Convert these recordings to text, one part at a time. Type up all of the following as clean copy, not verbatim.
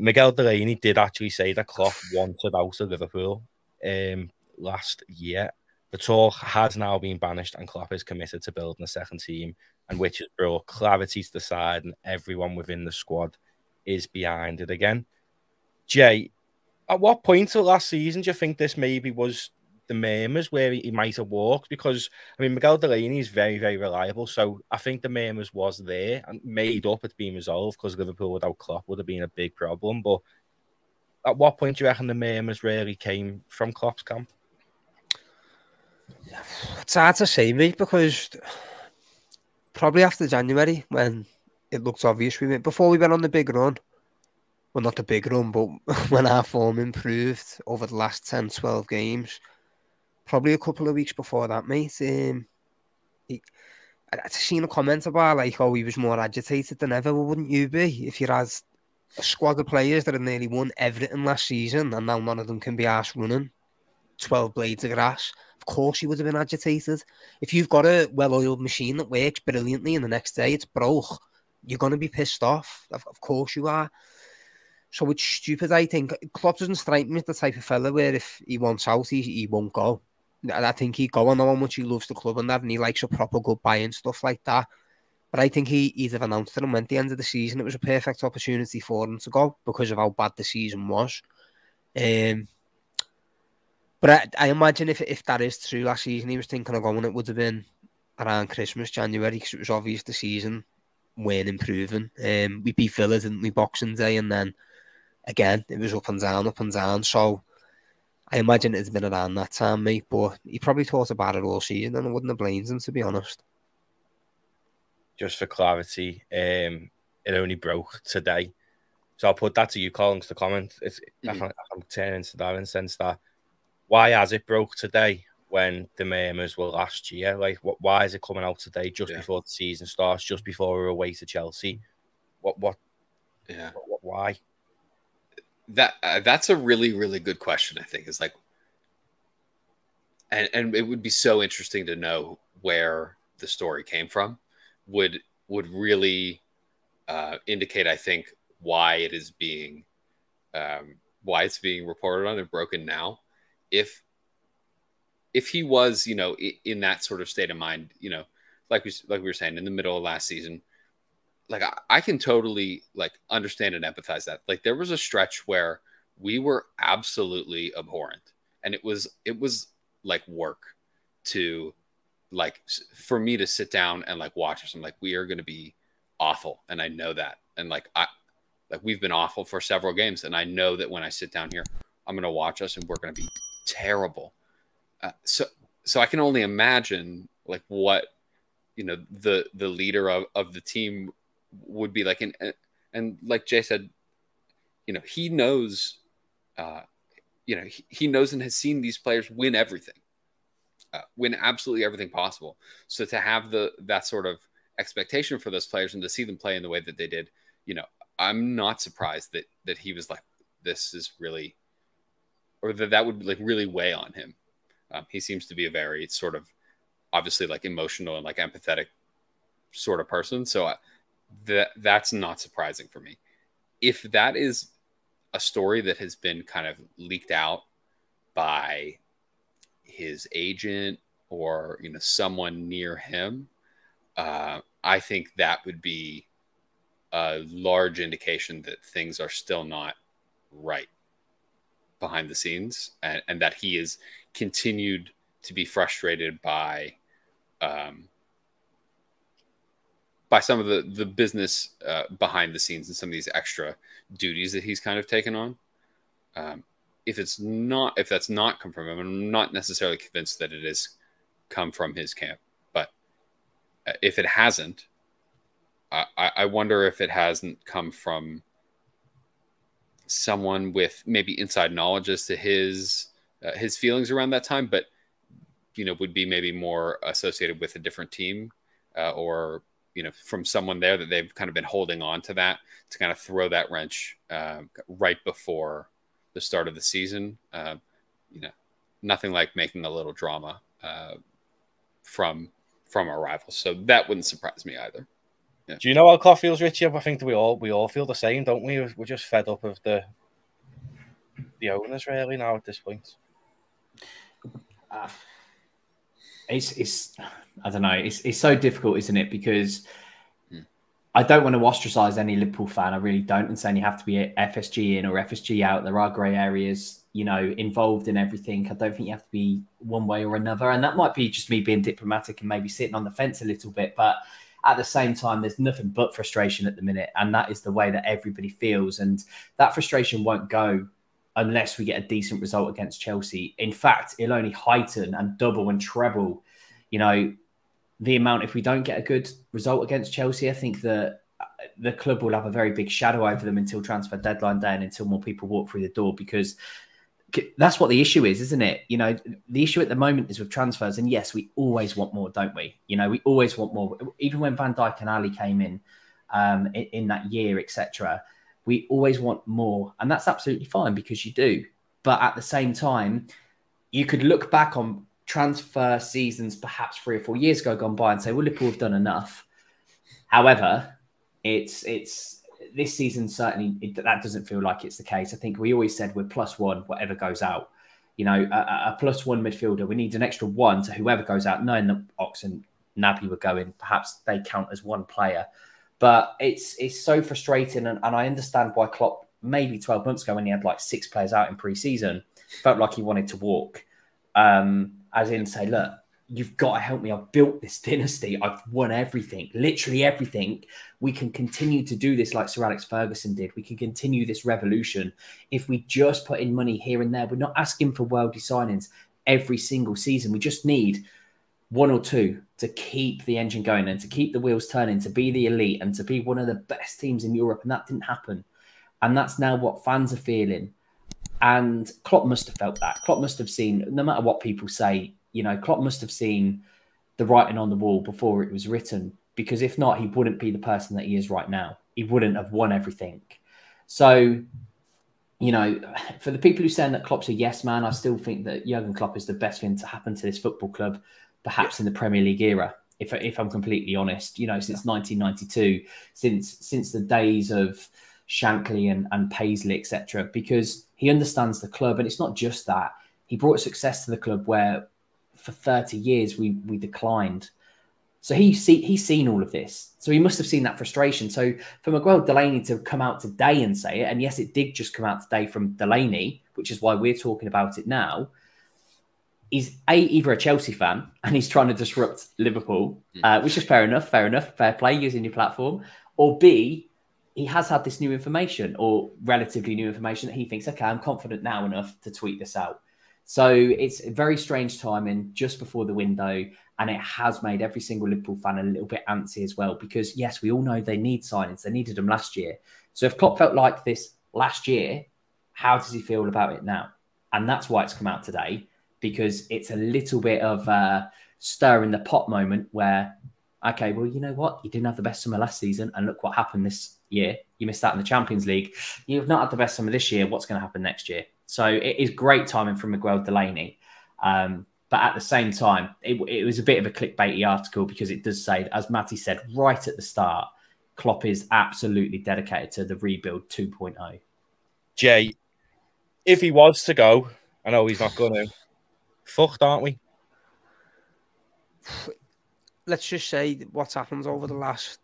Miguel Delaney did actually say that Klopp wanted out of Liverpool last year. The talk has now been banished, and Klopp is committed to building a second team, and which has brought clarity to the side, and everyone within the squad is behind it again. Jay, at what point of last season do you think this maybe was the murmurs where he might have walked? Because, I mean, Miguel Delaney is very, very reliable. So I think the murmurs was there and made up. It's been resolved because Liverpool without Klopp would have been a big problem. But at what point do you reckon the murmurs really came from Klopp's camp? It's hard to say, mate, because probably after January when it looked obvious before we went on the big run. Well, not the big run, but when our form improved over the last 10, 12 games, probably a couple of weeks before that, mate. I'd seen a comment about, like, oh, he was more agitated than ever. Well, wouldn't you be if you had a squad of players that had nearly won everything last season and now none of them can be arsed running 12 blades of grass? Of course you would have been agitated. If you've got a well-oiled machine that works brilliantly and the next day it's broke, you're going to be pissed off. Of course you are. So it's stupid, I think. Klopp doesn't strike me as the type of fella where if he wants out, he won't go. I think he'd go. I know how much he loves the club and that, and he likes a proper goodbye and stuff like that. But I think he'd have announced it, and when at the end of the season, it was a perfect opportunity for him to go because of how bad the season was. But I imagine if that is true, last season he was thinking of going, it would have been around Christmas, January, because it was obvious the season weren't improving. We beat Villa, didn't we, Boxing Day, and then again, it was up and down. So I imagine it's been around that time, mate. But he probably thought about it all season, and I wouldn't have blamed him, to be honest. Just for clarity, it only broke today. So I'll put that to you, Colin, to comment. I'm turning to that in the sense that why has it broke today when the murmurs were last year? Like, why is it coming out today just before the season starts, just before we're away to Chelsea? Why? That's a really, really good question, I think. Is like, and it would be so interesting to know where the story came from. Would really indicate, I think, why it is being why it's being reported on and broken now. If he was, in that sort of state of mind, like we were saying in the middle of last season, like I can totally understand and empathize that. Like there was a stretch where we were absolutely abhorrent, and it was like work to for me to sit down and watch us. I'm like, we are going to be awful, and I know that, and we've been awful for several games, and I know that when I sit down here, I'm going to watch us, and we're going to be terrible. So I can only imagine what the leader of the team would be like, and like Jay said, he knows, he knows and has seen these players win everything, win absolutely everything possible. So to have that sort of expectation for those players and to see them play in the way that they did, I'm not surprised that he was like, this is really, or that would really weigh on him. He seems to be a very sort of obviously emotional and empathetic sort of person. So that's not surprising for me. If that is a story that has been kind of leaked out by his agent or, someone near him, I think that would be a large indication that things are still not right behind the scenes, and that he is continued to be frustrated by some of the business behind the scenes and some of these extra duties that he's kind of taken on. If that's not come from him, I'm not necessarily convinced that it is come from his camp. But if it hasn't, I wonder if it hasn't come from someone with maybe inside knowledge as to his feelings around that time, but would be maybe more associated with a different team, or from someone there that they've kind of been holding on to that to kind of throw that wrench right before the start of the season. Nothing like making a little drama from our rivals. So that wouldn't surprise me either. Yeah. Do you know how Klopp feels, Richie? I think we all feel the same, don't we? We're just fed up of the owners really now at this point. It's I don't know. It's so difficult, isn't it? Because I don't want to ostracize any Liverpool fan. I really don't. And saying you have to be FSG in or FSG out. There are grey areas, you know, involved in everything. I don't think you have to be one way or another. And that might be just me being diplomatic and maybe sitting on the fence a little bit. But at the same time, there's nothing but frustration at the minute. And that is the way that everybody feels. And that frustration won't go unless we get a decent result against Chelsea. In fact, it'll only heighten and double and treble, you know, the amount. If we don't get a good result against Chelsea, I think that the club will have a very big shadow over them until transfer deadline day and until more people walk through the door, because that's what the issue is, isn't it? You know, the issue at the moment is with transfers. And yes, we always want more, don't we? You know, we always want more. Even when Van Dijk and Ali came in that year, etc., we always want more. And that's absolutely fine, because you do. But at the same time, you could look back on transfer seasons perhaps 3 or 4 years ago gone by and say, well, Liverpool have done enough. However, it's this season, certainly that doesn't feel like it's the case. I think we always said we're +1, whatever goes out. You know, a +1 midfielder, we need an extra 1 to whoever goes out, knowing that Ox and Naby were going. Perhaps they count as one player. But it's so frustrating. And I understand why Klopp, maybe 12 months ago when he had like 6 players out in pre-season, felt like he wanted to walk. As in say, look, you've got to help me. I've built this dynasty. I've won everything, literally everything. We can continue to do this like Sir Alex Ferguson did. We can continue this revolution if we just put in money here and there. We're not asking for worldly signings every single season. We just need 1 or 2 to keep the engine going and to keep the wheels turning, to be the elite and to be one of the best teams in Europe. And that didn't happen. And that's now what fans are feeling. And Klopp must have felt that. Klopp must have seen, no matter what people say, you know, Klopp must have seen the writing on the wall before it was written. Because if not, he wouldn't be the person that he is right now. He wouldn't have won everything. So, you know, for the people who are saying that Klopp's a yes man, I still think that Jurgen Klopp is the best thing to happen to this football club, perhaps in the Premier League era, if I'm completely honest. You know, since 1992, since the days of Shankly and Paisley, etc., because he understands the club. And it's not just that. He brought success to the club where for 30 years we declined. So he's seen all of this. So he must have seen that frustration. So for Miguel Delaney to come out today and say it, and yes, it did just come out today from Delaney, which is why we're talking about it now. He's either a Chelsea fan and he's trying to disrupt Liverpool, which is fair enough, fair play, using your platform. Or B, he has had this new information, or relatively new information, that he thinks, okay, I'm confident now enough to tweet this out. So it's a very strange timing just before the window, and it has made every single Liverpool fan a little bit antsy as well, because yes, we all know they need signings. They needed them last year. So if Klopp felt like this last year, how does he feel about it now? And that's why it's come out today, because it's a little bit of a stir in the pot moment where, okay, well, you know what? You didn't have the best summer last season, and look what happened this year. You missed out in the Champions League. You've not had the best summer this year. What's going to happen next year? So it is great timing from Miguel Delaney. But at the same time, it was a bit of a clickbaity article, because it does say, as Matty said right at the start, Klopp is absolutely dedicated to the rebuild 2.0. Jay, if he was to go, I know he's not going to, fucked, aren't we? Let's just say what's happened over the last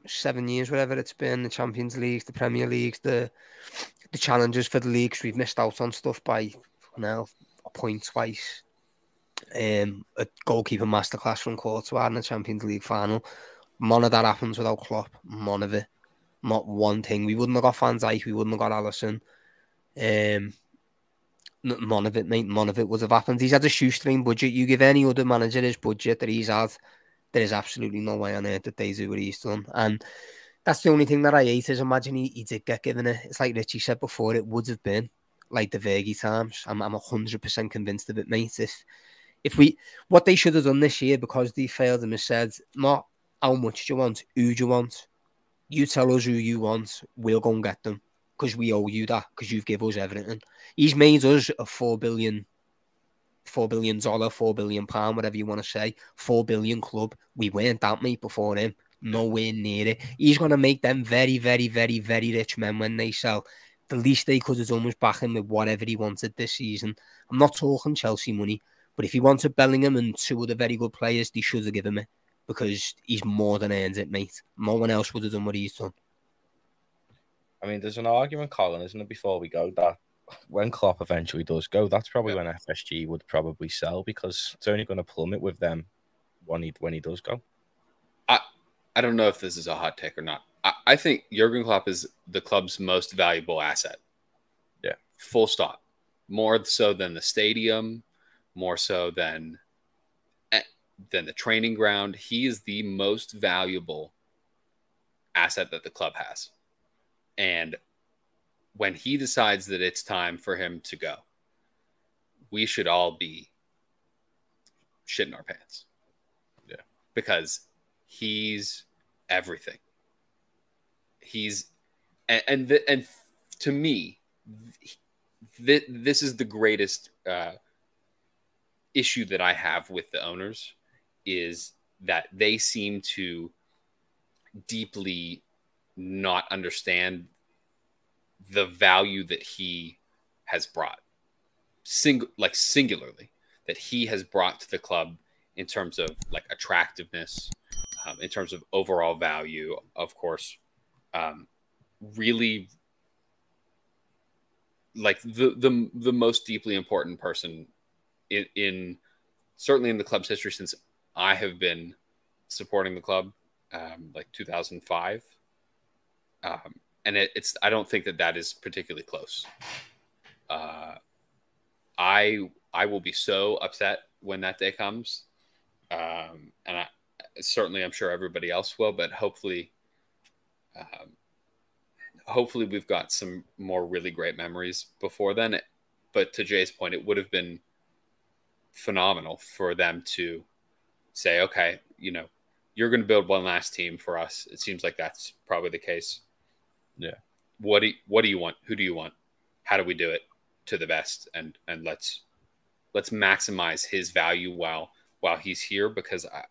7 years, whatever it's been, the Champions League, the Premier League, the challenges for the leagues. We've missed out on stuff by now a point twice. A goalkeeper masterclass from Courtois in the Champions League final. None of that happens without Klopp. None of it. Not one thing. We wouldn't have got Van Dijk. We wouldn't have got Alisson. None of it, mate. None of it would have happened. He's had a shoestring budget. You give any other manager his budget that he's had, there is absolutely no way on earth that they do what he's done. And that's the only thing that I hate, is imagine he did get given it. It's like Richie said before, it would have been like the Fergie times. I'm 100% convinced of it, mate. If we, what they should have done this year, because they failed him, is said, not how much do you want, who do you want? You tell us who you want, we'll go and get them, because we owe you that, because you've given us everything. He's made us a $4 billion, £4 billion, whatever you want to say, 4 billion club. We weren't that, mate, before him. Nowhere near it. He's going to make them very, very, very, very rich men when they sell. The least they could have done was back him with whatever he wanted this season. I'm not talking Chelsea money, but if he wanted Bellingham and 2 other very good players, they should have given him it, because he's more than earned it, mate. No one else would have done what he's done. I mean, there's an argument, Colin, isn't it, before we go, that when Klopp eventually does go, that's probably when FSG would probably sell, because it's only going to plummet with them when he does go. I don't know if this is a hot take or not. I think Jurgen Klopp is the club's most valuable asset. Yeah. Full stop. More so than the stadium, more so than the training ground. He is the most valuable asset that the club has. And when he decides that it's time for him to go, we should all be shitting our pants. Yeah. Because he's everything. And to me, this is the greatest issue that I have with the owners, is that they seem to deeply not understand the value that he has brought, singularly, that he has brought to the club in terms of like attractiveness, in terms of overall value, of course, really like the most deeply important person in certainly in the club's history since I have been supporting the club, like 2005. And I don't think that is particularly close. I will be so upset when that day comes. And I'm sure everybody else will, but hopefully we've got some more really great memories before then. But to Jay's point, it would have been phenomenal for them to say, okay, you're going to build one last team for us. It seems like that's probably the case. Yeah. What do you want? Who do you want? How do we do it to the best? And let's maximize his value while he's here, because I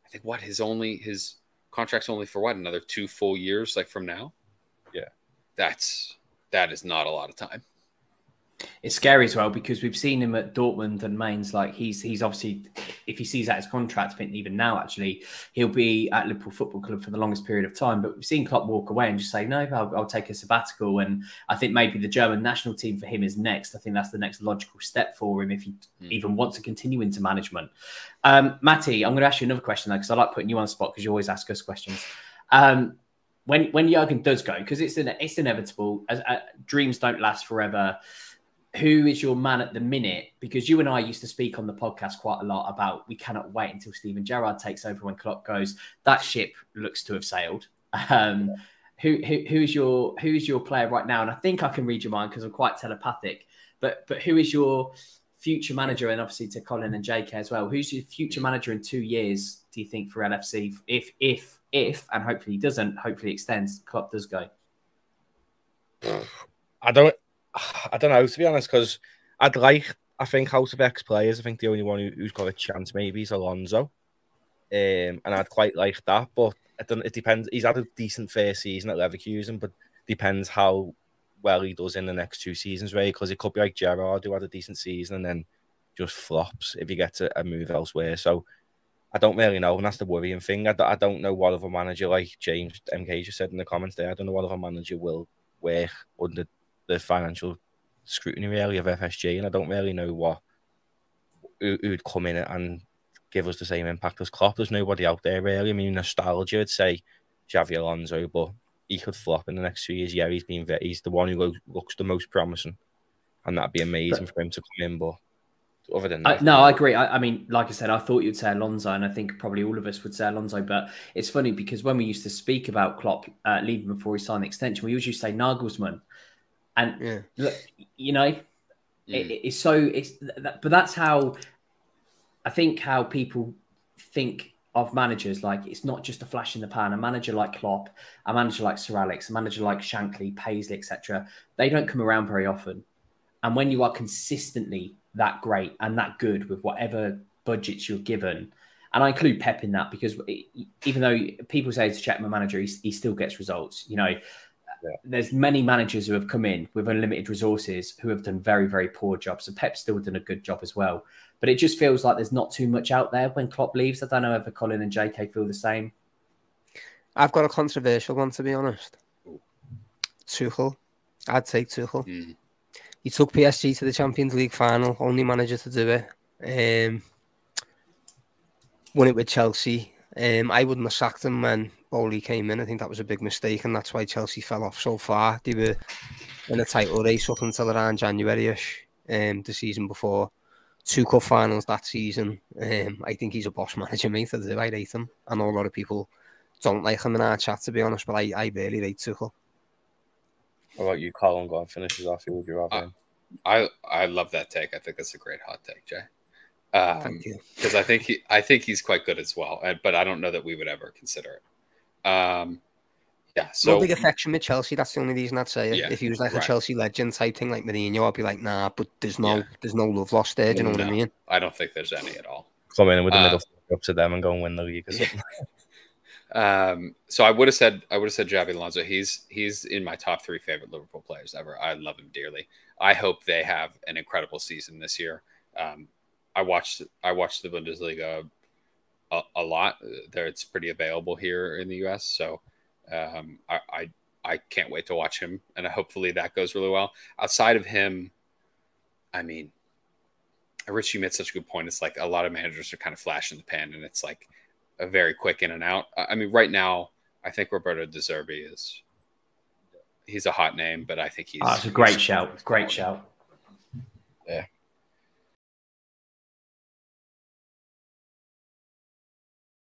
think his contract's only for another 2 full years, like from now. Yeah. That is not a lot of time. It's scary as well, because we've seen him at Dortmund and Mainz. Like he's obviously, if he sees out his contract, I think even now actually he'll be at Liverpool Football Club for the longest period of time. But we've seen Klopp walk away and just say, no, I'll take a sabbatical. And I think maybe the German national team for him is next. I think that's the next logical step for him if he even wants to continue into management. Matty, I'm going to ask you another question though, because I like putting you on the spot because you always ask us questions. When Jurgen does go, because it's inevitable, as dreams don't last forever. Who is your man at the minute? Because you and I used to speak on the podcast quite a lot about we cannot wait until Steven Gerrard takes over when Klopp goes. That ship looks to have sailed. Who is your player right now? And I think I can read your mind because I'm quite telepathic. But who is your future manager? And obviously to Colin and JK as well. Who's your future manager in 2 years, do you think, for LFC? If and hopefully he doesn't, hopefully extends, Klopp does go. I don't know, to be honest, because I think out of ex-players, I think the only one who's got a chance maybe is Alonso. And I'd quite like that, but it depends. He's had a decent first season at Leverkusen, but depends how well he does in the next 2 seasons, really, because it could be like Gerrard, who had a decent season and then just flops if he gets a move elsewhere. So I don't really know, and that's the worrying thing. I don't know what other manager, like James MK just said in the comments there, I don't know what other manager will work under the financial scrutiny really of FSG, and I don't really know who'd come in and give us the same impact as Klopp. There's nobody out there really. I mean, nostalgia, I'd say Xabi Alonso, but he could flop in the next 2 years. Yeah, he's the one who looks the most promising, and that'd be amazing for him to come in. But other than that, I agree. I mean, like I said, I thought you'd say Alonso, and I think probably all of us would say Alonso. But it's funny because when we used to speak about Klopp leaving before he signed the extension, we usually say Nagelsmann. And look, but that's how I think how people think of managers. Like, it's not just a flash in the pan. A manager like Klopp, a manager like Sir Alex, a manager like Shankly, Paisley, etc. They don't come around very often. And when you are consistently that great and that good with whatever budgets you're given, And I include Pep in that because even though people say he's a checkman manager, he still gets results. You know, there's many managers who have come in with unlimited resources who have done very, very poor jobs. So Pep's still done a good job as well. But it just feels like there's not too much out there when Klopp leaves. I don't know if Colin and JK feel the same. I've got a controversial one, to be honest. Tuchel. I'd take Tuchel. He took PSG to the Champions League final, only manager to do it. Won it with Chelsea. I wouldn't have sacked him when Bowley came in. I think that was a big mistake, and that's why Chelsea fell off so far. They were in a title race up until around January-ish, the season before. 2 cup finals that season. I think he's a boss manager, mate. I rate him. I know a lot of people don't like him in our chat, to be honest, but I really rate Tuchel. What about you, Colin? Go and finish us off. Who would you have? I love that take. I think that's a great hot take, Jay. Thank you. Because I think he's quite good as well, but I don't know that we would ever consider it. Yeah, so no big affection with Chelsea. That's the only reason I'd say it. Yeah, if he was like a Chelsea legend type thing, like Mourinho, I'd be like, nah. But there's no love lost there. Do you know what I mean? I don't think there's any at all. Come in with the middle up to them and go and win the league or something. So I would have said Xabi Alonso. He's in my top 3 favorite Liverpool players ever. I love him dearly. I hope they have an incredible season this year. I watched the Bundesliga a lot. It's pretty available here in the US, so I can't wait to watch him, and hopefully that goes really well. Outside of him, I mean, Richie made such a good point. It's like a lot of managers are kind of flash in the pan, and it's like a very quick in and out. I mean, right now, I think Roberto De Zerbi he's a hot name, but I think it's a great shout. Great shout.